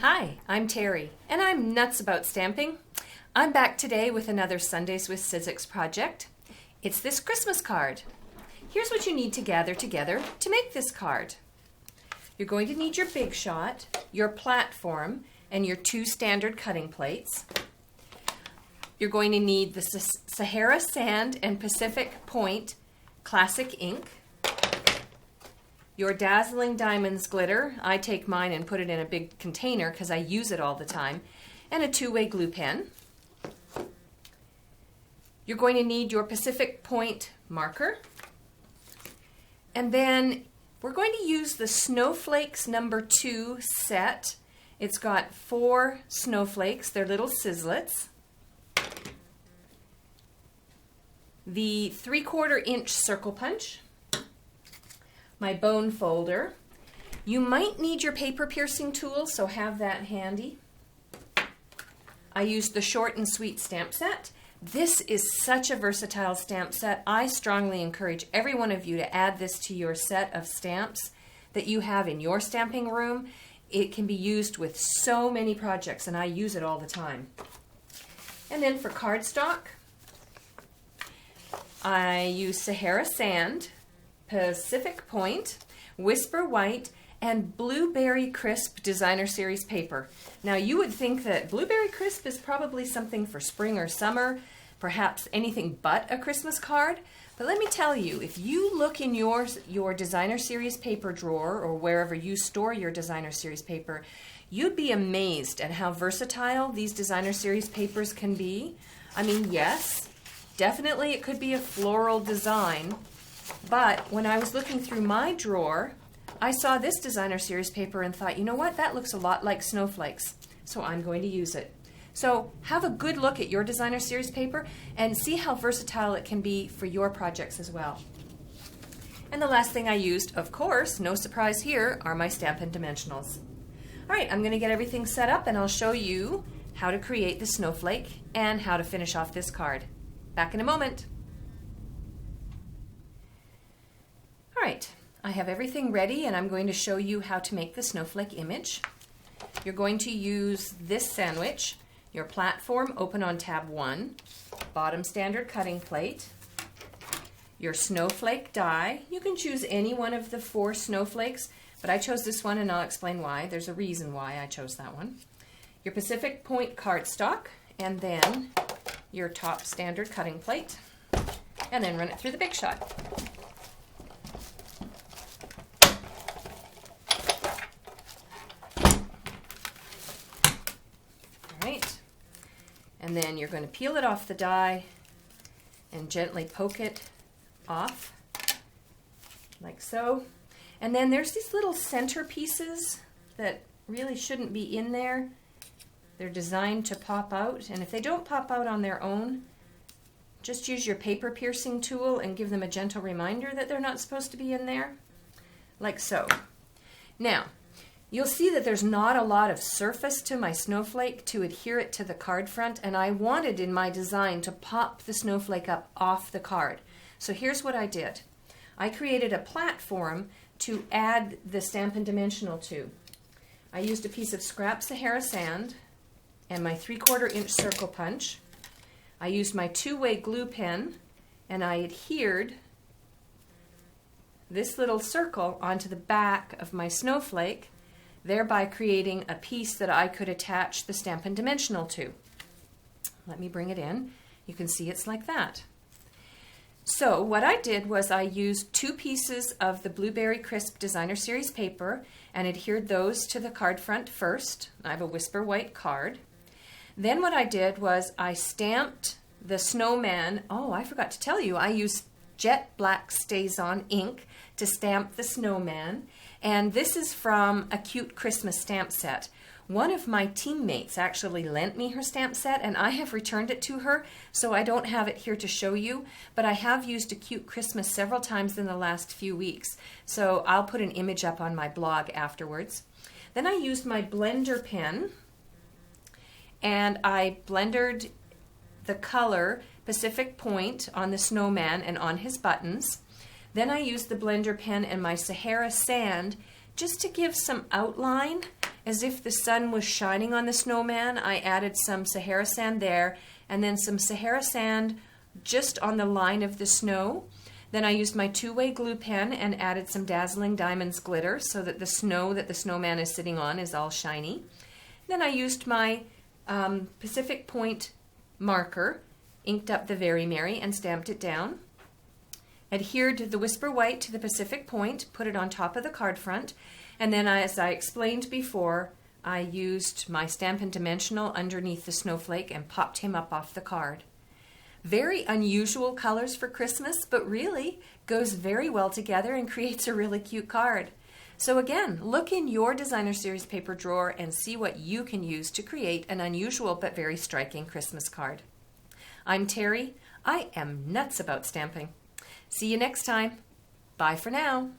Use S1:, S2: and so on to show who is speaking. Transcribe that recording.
S1: Hi, I'm Terry, and I'm nuts about stamping. I'm back today with another Sundays with Sizzix project. It's this Christmas card. Here's what you need to gather together to make this card. You're going to need your Big Shot, your platform, and your 2 standard cutting plates. You're going to need the Sahara Sand and Pacific Point Classic ink, your Dazzling Diamonds glitter. I take mine and put it in a big container because I use it all the time, and a 2-way glue pen. You're going to need your Pacific Point marker, and then we're going to use the Snowflakes number 2 set. It's got 4 snowflakes, they're little sizzlets. The 3/4 inch circle punch, my bone folder. You might need your paper piercing tool, so have that handy. I used the short and sweet stamp set. This is such a versatile stamp set. I strongly encourage every one of you to add this to your set of stamps that you have in your stamping room. It can be used with so many projects, and I use it all the time. And then for cardstock, I use Sahara Sand, Pacific Point, Whisper White, and Blueberry Crisp Designer Series paper. Now you would think that Blueberry Crisp is probably something for spring or summer, perhaps anything but a Christmas card. But let me tell you, if you look in your Designer Series paper drawer or wherever you store your Designer Series paper, you'd be amazed at how versatile these Designer Series papers can be. I mean, yes, definitely it could be a floral design, but when I was looking through my drawer, I saw this Designer Series paper and thought, you know what, that looks a lot like snowflakes, so I'm going to use it. So have a good look at your Designer Series paper and see how versatile it can be for your projects as well. And the last thing I used, of course, no surprise here, are my Stampin' Dimensionals. All right, I'm going to get everything set up and I'll show you how to create the snowflake and how to finish off this card. Back in a moment. All right, I have everything ready and I'm going to show you how to make the snowflake image. You're going to use this sandwich, your platform open on tab 1, bottom standard cutting plate, your snowflake die. You can choose any one of the 4 snowflakes, but I chose this one and I'll explain why. There's a reason why I chose that one. Your Pacific Point cardstock, and then your top standard cutting plate, and then run it through the Big Shot. Alright, and then you're going to peel it off the die and gently poke it off, like so. And then there's these little center pieces that really shouldn't be in there. They're designed to pop out, and if they don't pop out on their own, just use your paper piercing tool and give them a gentle reminder that they're not supposed to be in there, like so. Now, you'll see that there's not a lot of surface to my snowflake to adhere it to the card front, and I wanted in my design to pop the snowflake up off the card. So here's what I did. I created a platform to add the Stampin' Dimensional to. I used a piece of scrap Sahara Sand and my 3/4 inch circle punch. I used my 2-way glue pen and I adhered this little circle onto the back of my snowflake, thereby creating a piece that I could attach the Stampin' Dimensional to. Let me bring it in. You can see it's like that. So what I did was I used 2 pieces of the Blueberry Crisp Designer Series paper and adhered those to the card front first. I have a Whisper White card. Then what I did was I stamped the snowman. Oh, I forgot to tell you, I used jet black StazOn ink to stamp the snowman. And this is from a cute Christmas stamp set. One of my teammates actually lent me her stamp set and I have returned it to her, so I don't have it here to show you, but I have used a cute Christmas several times in the last few weeks, so I'll put an image up on my blog afterwards. Then I used my blender pen and I blendered the color Pacific Point on the snowman and on his buttons. Then I used the blender pen and my Sahara Sand just to give some outline as if the sun was shining on the snowman. I added some Sahara sand there, and then some Sahara sand just on the line of the snow. Then I used my two-way glue pen and added some Dazzling Diamonds glitter so that the snow that the snowman is sitting on is all shiny. Then I used my Pacific Point marker, inked up the Very Merry, and stamped it down. Adhered the Whisper White to the Pacific Point, put it on top of the card front, and then as I explained before, I used my Stampin' Dimensional underneath the snowflake and popped him up off the card. Very unusual colors for Christmas, but really goes very well together and creates a really cute card. So again, look in your Designer Series paper drawer and see what you can use to create an unusual but very striking Christmas card. I'm Terry. I am nuts about stamping. See you next time. Bye for now.